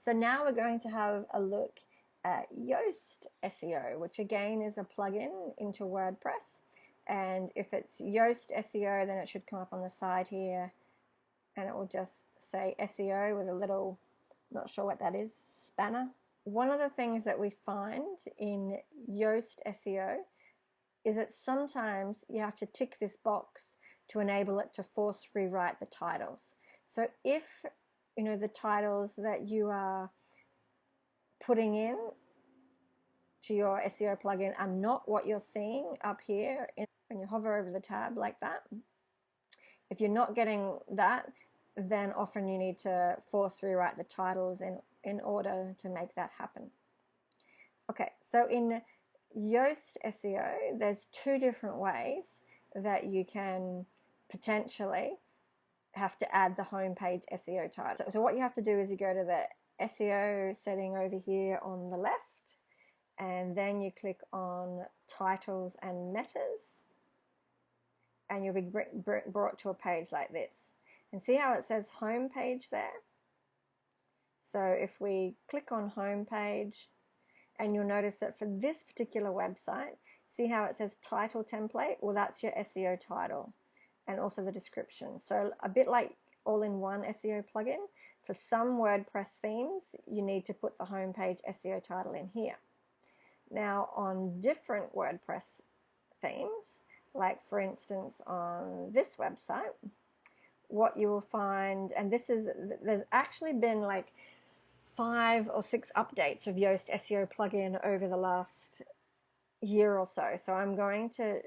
So now we're going to have a look at Yoast SEO, which again is a plugin into WordPress. And if it's Yoast SEO, then it should come up on the side here, and it will just say SEO with a little, not sure what that is, spanner. One of the things that we find in Yoast SEO is that sometimes you have to tick this box to enable it to force rewrite the titles. So if the titles that you are putting in to your SEO plugin are not what you're seeing up here when you hover over the tab like that, if you're not getting that, then often you need to force rewrite the titles in order to make that happen. Okay, so in Yoast SEO, there's two different ways that you can potentially have to add the homepage SEO title. So what you have to do is you go to the SEO setting over here on the left, and then you click on titles and metas, and you'll be brought to a page like this. And see how it says homepage there? So if we click on homepage, and you'll notice that for this particular website, see how it says title template? Well, that's your SEO title and also the description. So a bit like all-in-one SEO plugin, for some WordPress themes, you need to put the homepage SEO title in here. Now on different WordPress themes, like for instance on this website, what you will find, and there's actually been like 5 or 6 updates of Yoast SEO plugin over the last year or so. So I'm going to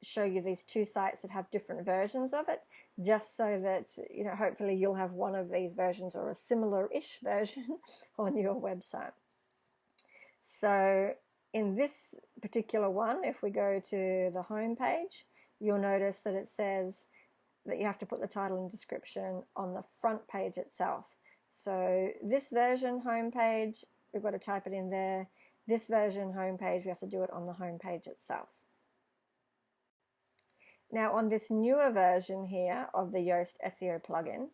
show you these two sites that have different versions of it, just so that hopefully you'll have one of these versions or a similar-ish version on your website. So in this particular one, if we go to the home page, you'll notice that it says that you have to put the title and description on the front page itself. So this version homepage, we've got to type it in there. This version homepage, we have to do it on the homepage itself. Now on this newer version here of the Yoast SEO plugin,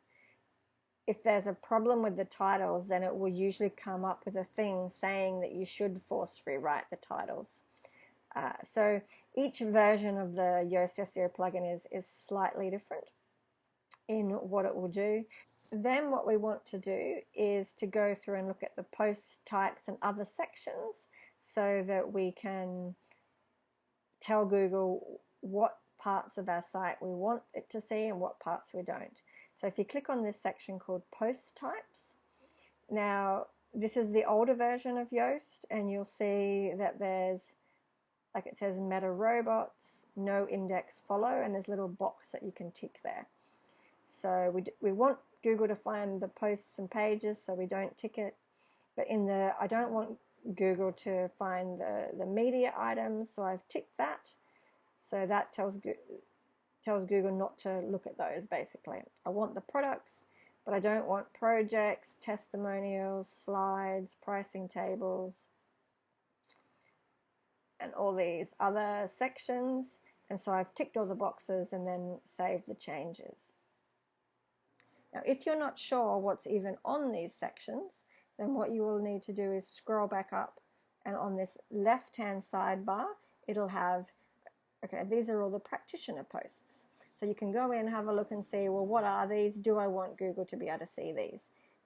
if there's a problem with the titles, then it will usually come up with a thing saying that you should force rewrite the titles. So each version of the Yoast SEO plugin is slightly different in what it will do. Then what we want to do is to go through and look at the post types and other sections so that we can tell Google what parts of our site we want it to see and what parts we don't. So if you click on this section called post types, now this is the older version of Yoast, and you'll see that there's, like it says, meta robots, no index follow, and there's a little box that you can tick there. So we want Google to find the posts and pages, so we don't tick it. But I don't want Google to find the media items, so I've ticked that. So that tells Google not to look at those, basically. I want the products, but I don't want projects, testimonials, slides, pricing tables, and all these other sections. And so I've ticked all the boxes and then saved the changes. Now, if you're not sure what's even on these sections, then what you will need to do is scroll back up, and on this left-hand sidebar, it'll have, okay, these are all the practitioner posts. So you can go in, have a look and see, well, what are these? Do I want Google to be able to see these?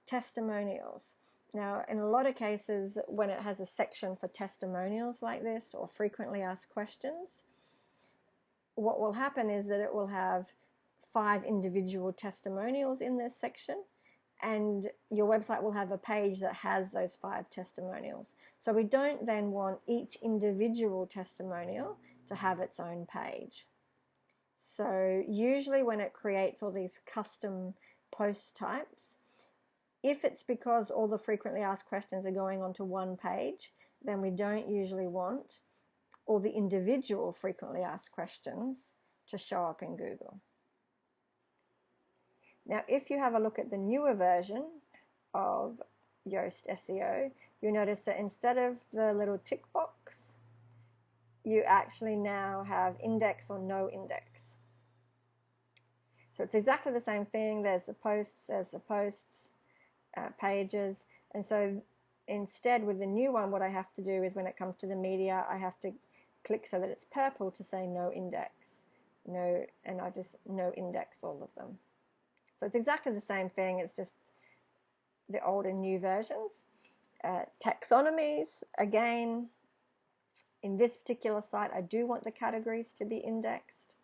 Testimonials. Now, in a lot of cases, when it has a section for testimonials like this or frequently asked questions, what will happen is that it will have 5 individual testimonials in this section, and your website will have a page that has those 5 testimonials. So we don't then want each individual testimonial to have its own page. So usually when it creates all these custom post types, if it's because all the frequently asked questions are going onto one page, then we don't usually want all the individual frequently asked questions to show up in Google. Now, if you have a look at the newer version of Yoast SEO, you'll notice that instead of the little tick box, you actually now have index or no index. So it's exactly the same thing. There's the posts, pages, And so instead with the new one, what I have to do is when it comes to the media, I have to click so that it's purple to say no index. No, and I just no index all of them. So it's exactly the same thing, it's just the old and new versions. Taxonomies, again, in this particular site, I do want the categories to be indexed,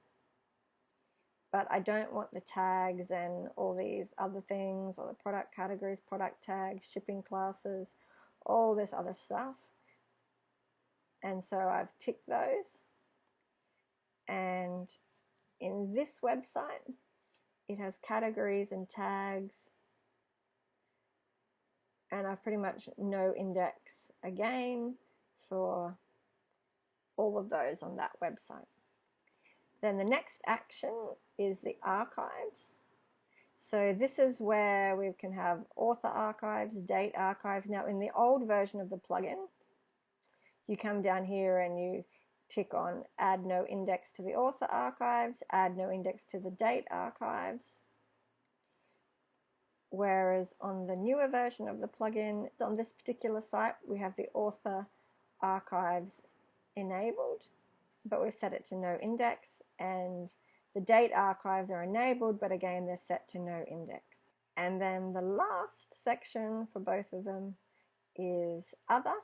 but I don't want the tags and all these other things, or the product categories, product tags, shipping classes, all this other stuff. And so I've ticked those. And in this website, it has categories and tags, and I've pretty much no index again for all of those on that website. Then the next action is the archives. So this is where we can have author archives, date archives. Now in the old version of the plugin, you come down here and you tick on add no index to the author archives, add no index to the date archives. Whereas on the newer version of the plugin, on this particular site, we have the author archives enabled, but we've set it to no index, and the date archives are enabled, but again, they're set to no index. And then the last section for both of them is other.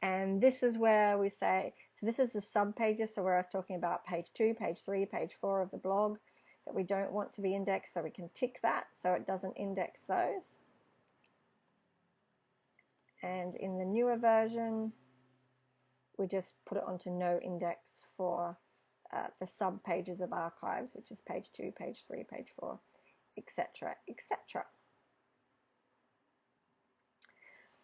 And this is where we say, so this is the sub pages, so where I was talking about page 2, page 3, page 4 of the blog, that we don't want to be indexed, so we can tick that so it doesn't index those. And in the newer version, we just put it onto no index for the sub pages of archives, which is page 2, page 3, page 4, etc., etc.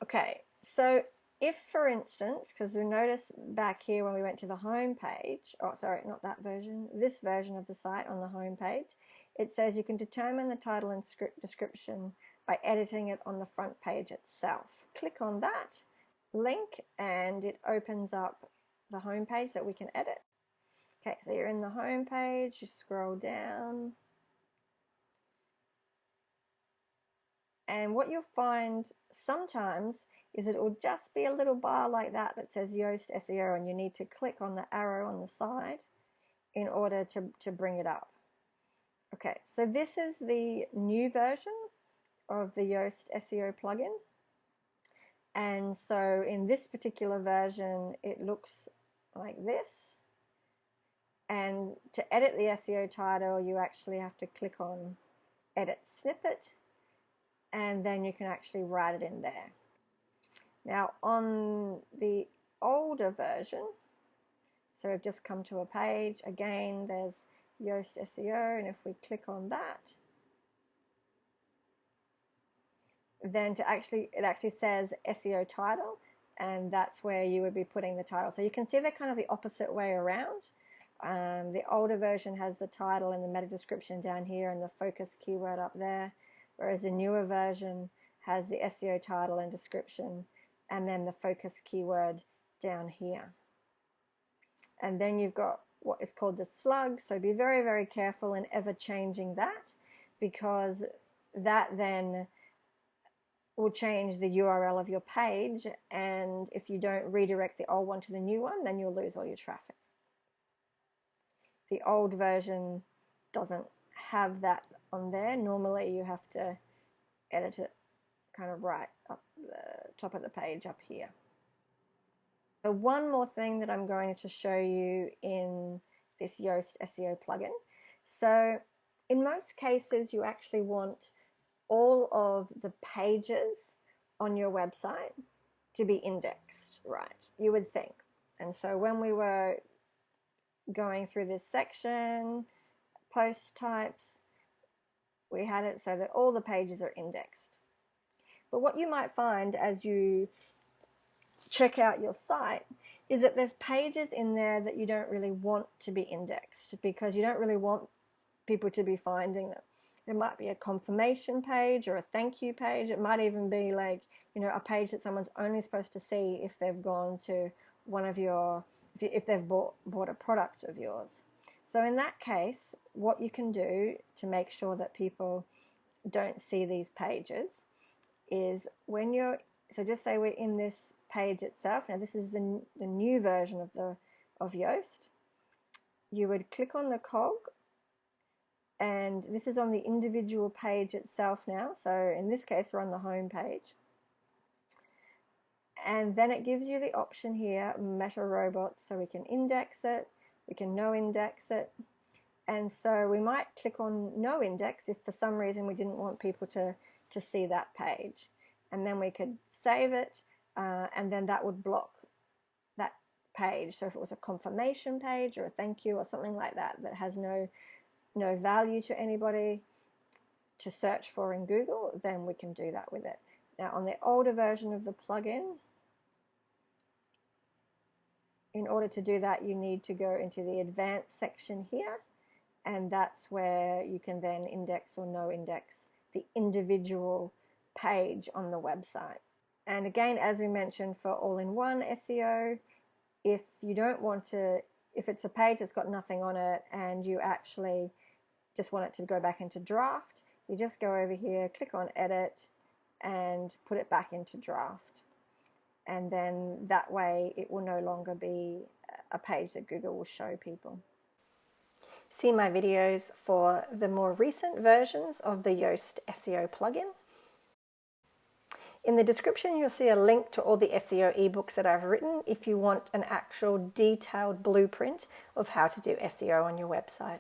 Okay, so if, for instance, because we notice back here when we went to the home page, oh sorry, not that version, this version of the site on the home page, it says you can determine the title and script description by editing it on the front page itself. Click on that link and it opens up the home page that we can edit. Okay, so you're in the home page, you scroll down, and what you'll find sometimes is it will just be a little bar like that that says Yoast SEO, and you need to click on the arrow on the side in order to bring it up. Okay, so this is the new version of the Yoast SEO plugin. And so in this particular version, it looks like this. And to edit the SEO title, you actually have to click on Edit Snippet, and then you can actually write it in there. Now on the older version, so we've just come to a page, again there's Yoast SEO, and if we click on that, then it actually says SEO title, and that's where you would be putting the title. So you can see they're kind of the opposite way around. The older version has the title and the meta description down here and the focus keyword up there, whereas the newer version has the SEO title and description and then the focus keyword down here. And then you've got what is called the slug, so be very, very careful in ever changing that, because that then will change the URL of your page, and if you don't redirect the old one to the new one, then you'll lose all your traffic. The old version doesn't have that on there. Normally you have to edit it kind of right up the top of the page up here. So one more thing that I'm going to show you in this Yoast SEO plugin. So in most cases you actually want all of the pages on your website to be indexed, right? You would think. And so when we were going through this section, post types, we had it so that all the pages are indexed. But what you might find as you check out your site is that there's pages in there that you don't really want to be indexed, because you don't really want people to be finding them. There might be a confirmation page or a thank you page. It might even be like, you know, a page that someone's only supposed to see if they've gone to one of your, if they've bought a product of yours. So in that case, what you can do to make sure that people don't see these pages is when you're, so just say we're in this page itself. Now this is the new version of Yoast. You would click on the cog, and this is on the individual page itself now. So in this case, we're on the home page. And then it gives you the option here, Meta Robots, so we can index it, we can no index it. And so we might click on no index if for some reason we didn't want people to see that page. And then we could save it, and then that would block that page. So if it was a confirmation page or a thank you or something like that that has no value to anybody to search for in Google, then we can do that with it. Now on the older version of the plugin, in order to do that, you need to go into the advanced section here, and that's where you can then index or no index the individual page on the website. And again, as we mentioned, for all-in-one SEO, if you don't want to, if it's a page that's got nothing on it and you actually just want it to go back into draft, you just go over here, click on edit, and put it back into draft. And then that way it will no longer be a page that Google will show people. See my videos for the more recent versions of the Yoast SEO plugin. In the description, you'll see a link to all the SEO ebooks that I've written if you want an actual detailed blueprint of how to do SEO on your website.